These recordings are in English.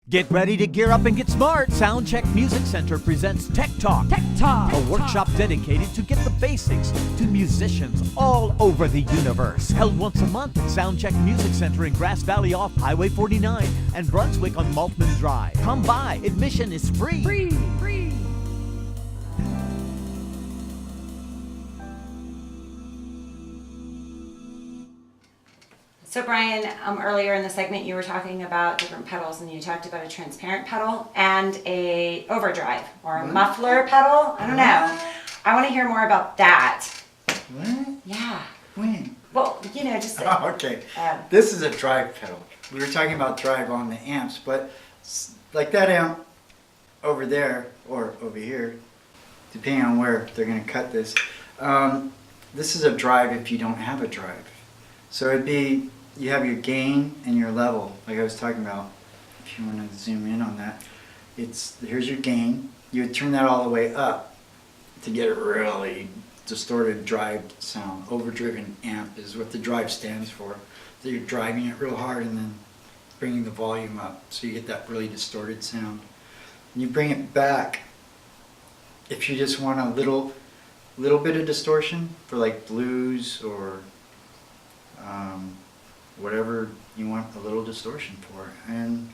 Get ready to gear up and get smart. Soundcheck Music Center presents Tech Talk. Tech Talk. A workshop dedicated to get the basics to musicians all over the universe. Held once a month at Soundcheck Music Center in Grass Valley off Highway 49 and Brunswick on Maltman Drive. Come by. Admission is free. Free. So Brian, earlier in the segment you were talking about different pedals, and you talked about a transparent pedal and a overdrive or a muffler pedal. I don't know. I want to hear more about that. What? Yeah. When? Well, just Oh, okay. This is a drive pedal. We were talking about drive on the amps, but like that amp over there or over here, depending on where they're going to cut this, this is a drive if you don't have a drive. So it'd be, you have your gain and your level, like I was talking about. If you want to zoom in on that, here's your gain. You would turn that all the way up to get a really distorted drive sound. Overdriven amp is what the drive stands for. So you're driving it real hard and then bringing the volume up, so you get that really distorted sound. And you bring it back if you just want a little bit of distortion for like blues or whatever you want a little distortion for, and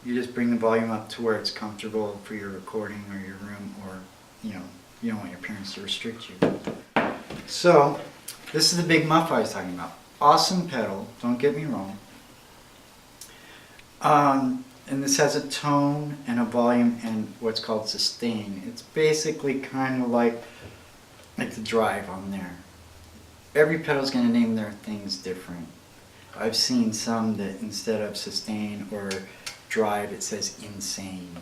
you just bring the volume up to where it's comfortable for your recording or your room, or you don't want your parents to restrict you. So this is the big muff I was talking about. Awesome pedal, don't get me wrong. And this has a tone and a volume and what's called sustain. It's basically kind of like the drive on there. Every pedal is going to name their things different. I've seen some that instead of sustain or drive, it says insane.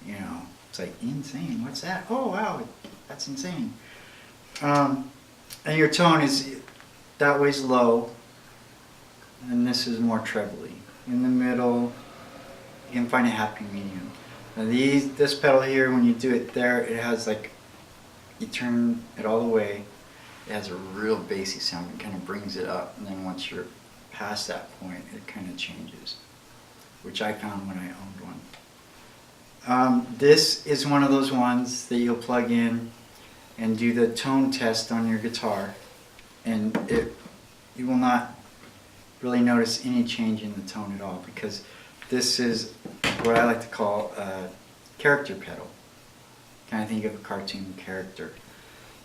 It's like, insane, what's that? Oh wow, that's insane. And your tone is, that way's low, and this is more trebly. In the middle, you can find a happy medium. Now this pedal here, when you do it there, it has like, you turn it all the way, it has a real bassy sound. It kind of brings it up, and then once you're past that point, it kind of changes, which I found when I owned one. This is one of those ones that you'll plug in and do the tone test on your guitar, and you will not really notice any change in the tone at all, because this is what I like to call a character pedal. Kind of think of a cartoon character,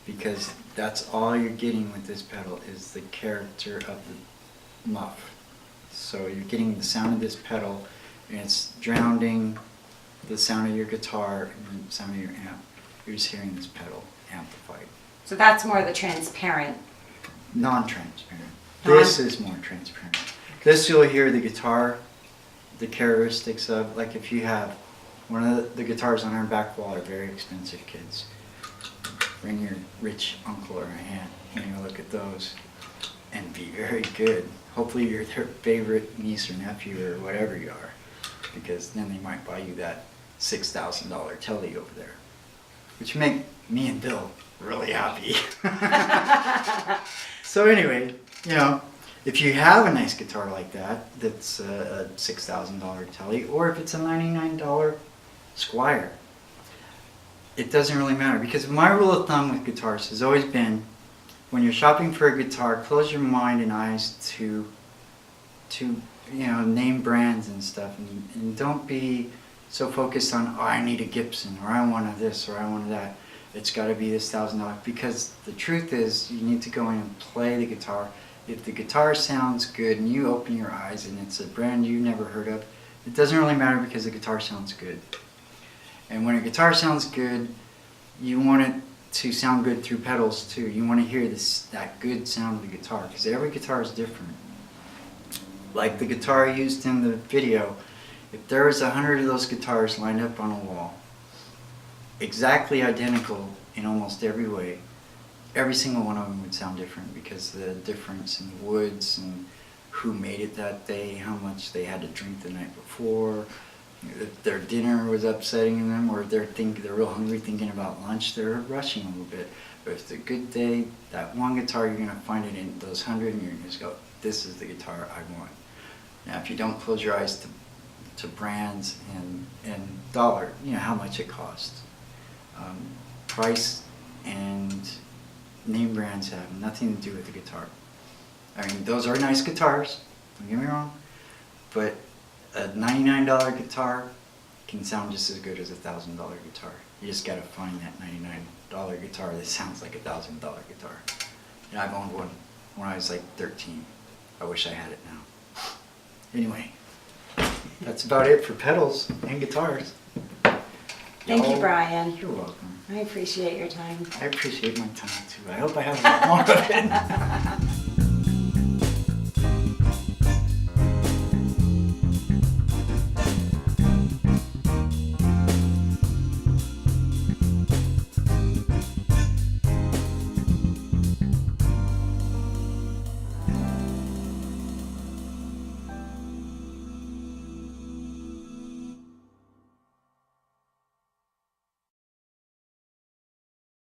because that's all you're getting with this pedal is the character of the muff. So you're getting the sound of this pedal, and it's drowning the sound of your guitar and the sound of your amp. You're just hearing this pedal amplified. So that's more the transparent. Non-transparent. This is more transparent. This you'll hear the guitar, the characteristics of, like if you have one of the guitars on our back wall are very expensive, kids. Bring your rich uncle or aunt and look at those and be very good. Hopefully you're their favorite niece or nephew or whatever you are, because then they might buy you that $6,000 telly over there, which would make me and Bill really happy. So anyway, if you have a nice guitar like that, that's a $6,000 telly, or if it's a $99 Squier, it doesn't really matter, because my rule of thumb with guitars has always been, when you're shopping for a guitar, close your mind and eyes to name brands and stuff, and don't be so focused on, oh, I need a Gibson, or I want a this, or I want a that. It's got to be this $1,000, because the truth is, you need to go in and play the guitar. If the guitar sounds good and you open your eyes and it's a brand you never heard of, it doesn't really matter, because the guitar sounds good. And when a guitar sounds good, you want it to sound good through pedals too. You want to hear that good sound of the guitar, because every guitar is different. Like the guitar used in the video, if there was 100 of those guitars lined up on a wall, exactly identical in almost every way, every single one of them would sound different, because the difference in the woods and who made it that day, how much they had to drink the night before, if their dinner was upsetting them, or they're real hungry thinking about lunch, they're rushing a little bit. But if it's a good day, that one guitar, you're going to find it in those 100, and you're going to just go, this is the guitar I want. Now if you don't close your eyes to brands and dollar, how much it costs. Price and name brands have nothing to do with the guitar. I mean, those are nice guitars, don't get me wrong, but a $99 guitar can sound just as good as a $1,000 guitar. You just gotta find that $99 guitar that sounds like a $1,000 guitar. I've owned one when I was like 13. I wish I had it now. Anyway, that's about it for pedals and guitars. Thank you, Brian. You're welcome. I appreciate your time. I appreciate my time too. I hope I have a lot more of it.